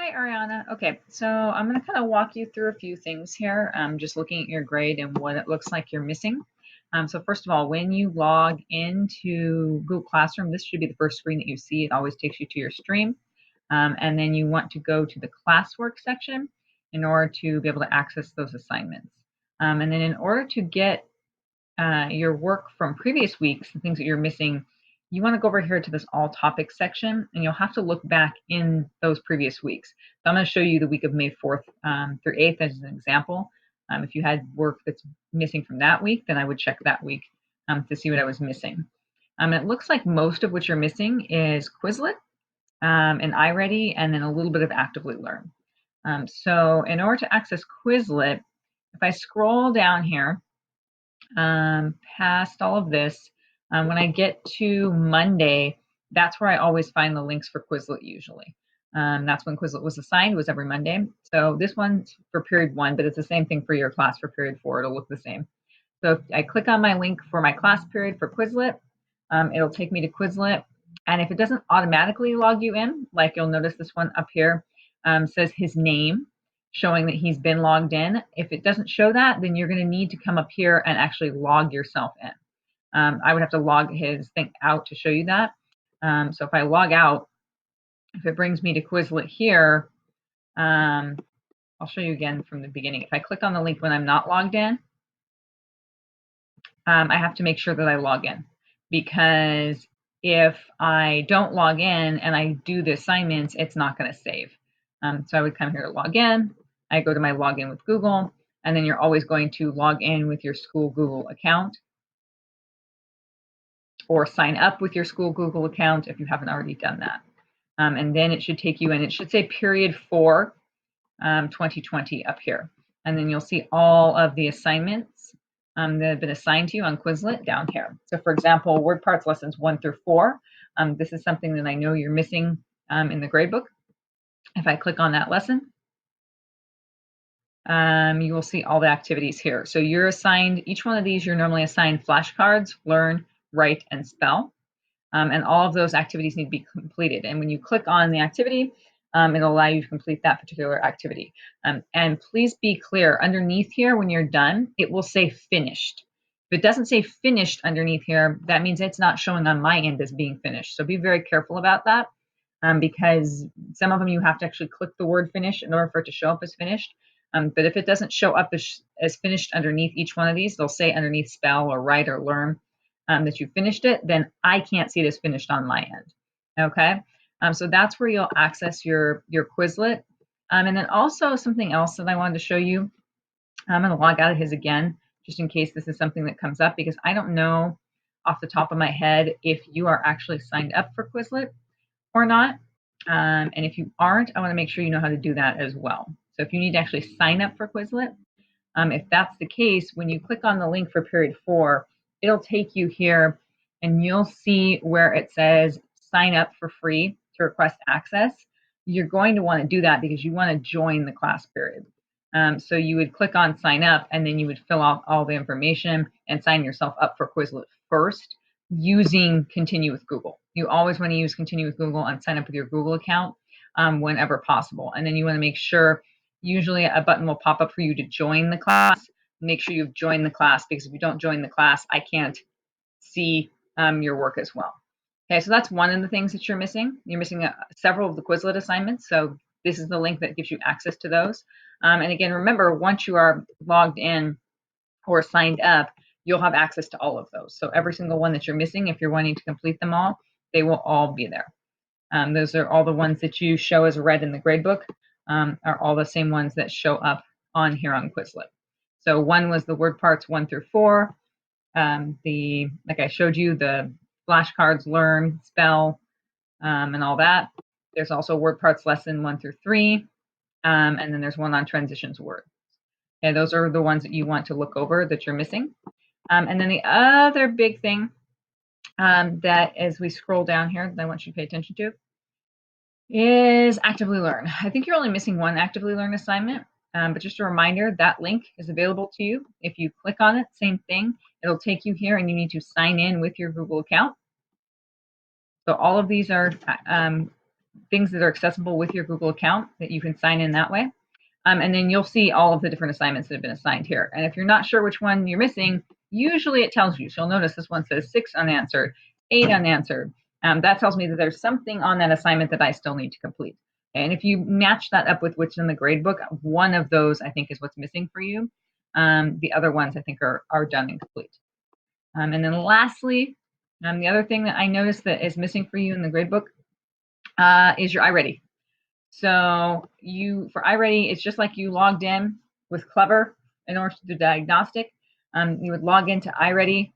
Hi, Ariana. Okay, so I'm going to kind of walk you through a few things here, just looking at your grade and what it looks like you're missing. So first of all, when you log into Google Classroom, this should be the first screen that you see. It always takes you to your stream. And then you want to go to the classwork section in order to be able to access those assignments. And then in order to get your work from previous weeks, the things that you're missing, you want to go over here to this all topics section, and you'll have to look back in those previous weeks. So I'm going to show you the week of May 4th through 8th as an example. If you had work that's missing from that week, then I would check that week to see what I was missing. It looks like most of what you're missing is Quizlet and iReady, and then a little bit of Actively Learn. So in order to access Quizlet, if I scroll down here, past all of this, when I get to Monday, that's where I always find the links for Quizlet usually. That's when Quizlet was assigned, was every Monday. So this one's for period 1, but it's the same thing for your class for period 4. It'll look the same. So if I click on my link for my class period for Quizlet, it'll take me to Quizlet. And if it doesn't automatically log you in, like you'll notice this one up here says his name, showing that he's been logged in. If it doesn't show that, then you're going to need to come up here and actually log yourself in. I would have to log his thing out to show you that. So if I log out, if it brings me to Quizlet here, I'll show you again from the beginning. If I click on the link when I'm not logged in, I have to make sure that I log in, because if I don't log in and I do the assignments, it's not going to save. So I would come here to log in. I go to my login with Google, and then you're always going to log in with your school Google account or sign up with your school Google account if you haven't already done that. And then it should take you in. It should say period 4, 2020 up here. And then you'll see all of the assignments that have been assigned to you on Quizlet down here. So for example, word parts lessons 1 through 4. This is something that I know you're missing in the gradebook. If I click on that lesson, you will see all the activities here. So you're assigned, each one of these, you're normally assigned flashcards, learn, write, and spell. And all of those activities need to be completed. And when you click on the activity, it'll allow you to complete that particular activity. And please be clear, underneath here, when you're done, it will say finished. If it doesn't say finished underneath here, that means it's not showing on my end as being finished. So be very careful about that, because some of them you have to actually click the word finish in order for it to show up as finished. But if it doesn't show up as finished underneath each one of these, they'll say underneath spell or write or learn that you finished it, then I can't see it as finished on my end. Okay, so that's where you'll access your Quizlet. And then also something else that I wanted to show you. I'm going to log out of his again, just in case this is something that comes up, because I don't know off the top of my head if you are actually signed up for Quizlet or not. And if you aren't, I want to make sure you know how to do that as well. So if you need to actually sign up for Quizlet, if that's the case, when you click on the link for period 4, it'll take you here and you'll see where it says sign up for free to request access. You're going to want to do that because you want to join the class period. So you would click on sign up, and then you would fill out all the information and sign yourself up for Quizlet first using Continue with Google. You always want to use Continue with Google and sign up with your Google account whenever possible. And then you want to make sure, usually a button will pop up for you to join the class. Make sure you've joined the class, because if you don't join the class, I can't see your work as well. Okay, so that's one of the things that you're missing. You're missing several of the Quizlet assignments, so this is the link that gives you access to those. And again, remember, once you are logged in or signed up, you'll have access to all of those. So every single one that you're missing, if you're wanting to complete them all, they will all be there. Those are all the ones that you show as red in the gradebook, are all the same ones that show up on here on Quizlet. So one was the word parts 1 through 4. Like I showed you, the flashcards, learn, spell, and all that. There's also word parts lesson 1 through 3. And then there's one on transitions words. Okay, those are the ones that you want to look over that you're missing. And then the other big thing that as we scroll down here that I want you to pay attention to is Actively Learn. I think you're only missing one Actively Learn assignment, but just a reminder, that link is available to you. If you click on it, same thing, it'll take you here and you need to sign in with your Google account. So all of these are things that are accessible with your Google account that you can sign in that way. And then you'll see all of the different assignments that have been assigned here. And if you're not sure which one you're missing, usually it tells you. So you'll notice this one says 6 unanswered, 8 unanswered. That tells me that there's something on that assignment that I still need to complete. And if you match that up with what's in the gradebook, one of those I think is what's missing for you. The other ones I think are done and complete. And then lastly, the other thing that I noticed that is missing for you in the gradebook is your iReady. So for iReady, it's just like you logged in with Clever in order to do diagnostic. You would log into iReady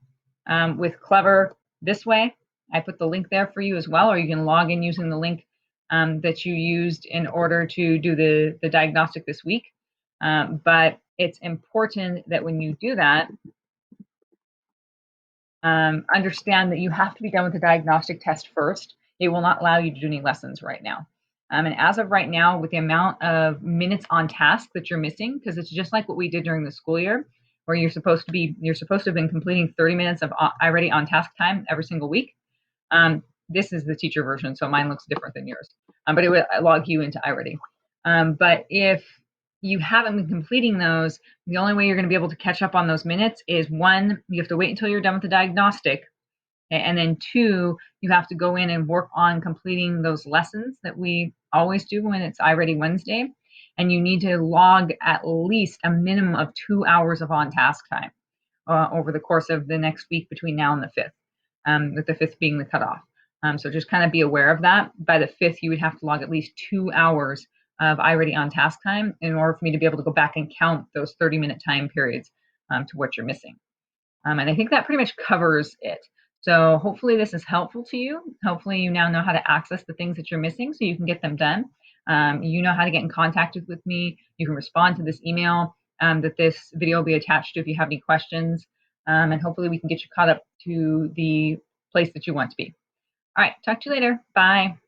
with Clever this way. I put the link there for you as well, or you can log in using the link that you used in order to do the diagnostic this week. But it's important that when you do that, understand that you have to be done with the diagnostic test first. It will not allow you to do any lessons right now. And as of right now, with the amount of minutes on task that you're missing, because it's just like what we did during the school year, where you're supposed to have been completing 30 minutes of iReady on task time every single week. This is the teacher version, so mine looks different than yours, but it would log you into iReady. But if you haven't been completing those, the only way you're going to be able to catch up on those minutes is one, you have to wait until you're done with the diagnostic. And then two, you have to go in and work on completing those lessons that we always do when it's iReady Wednesday. And you need to log at least a minimum of 2 hours of on task time over the course of the next week between now and the 5th, with the 5th being the cutoff. So just kind of be aware of that. By the 5th, you would have to log at least 2 hours of iReady on task time in order for me to be able to go back and count those 30-minute time periods to what you're missing. And I think that pretty much covers it. So hopefully this is helpful to you. Hopefully you now know how to access the things that you're missing so you can get them done. You know how to get in contact with me. You can respond to this email that this video will be attached to if you have any questions. And hopefully we can get you caught up to the place that you want to be. All right, talk to you later. Bye.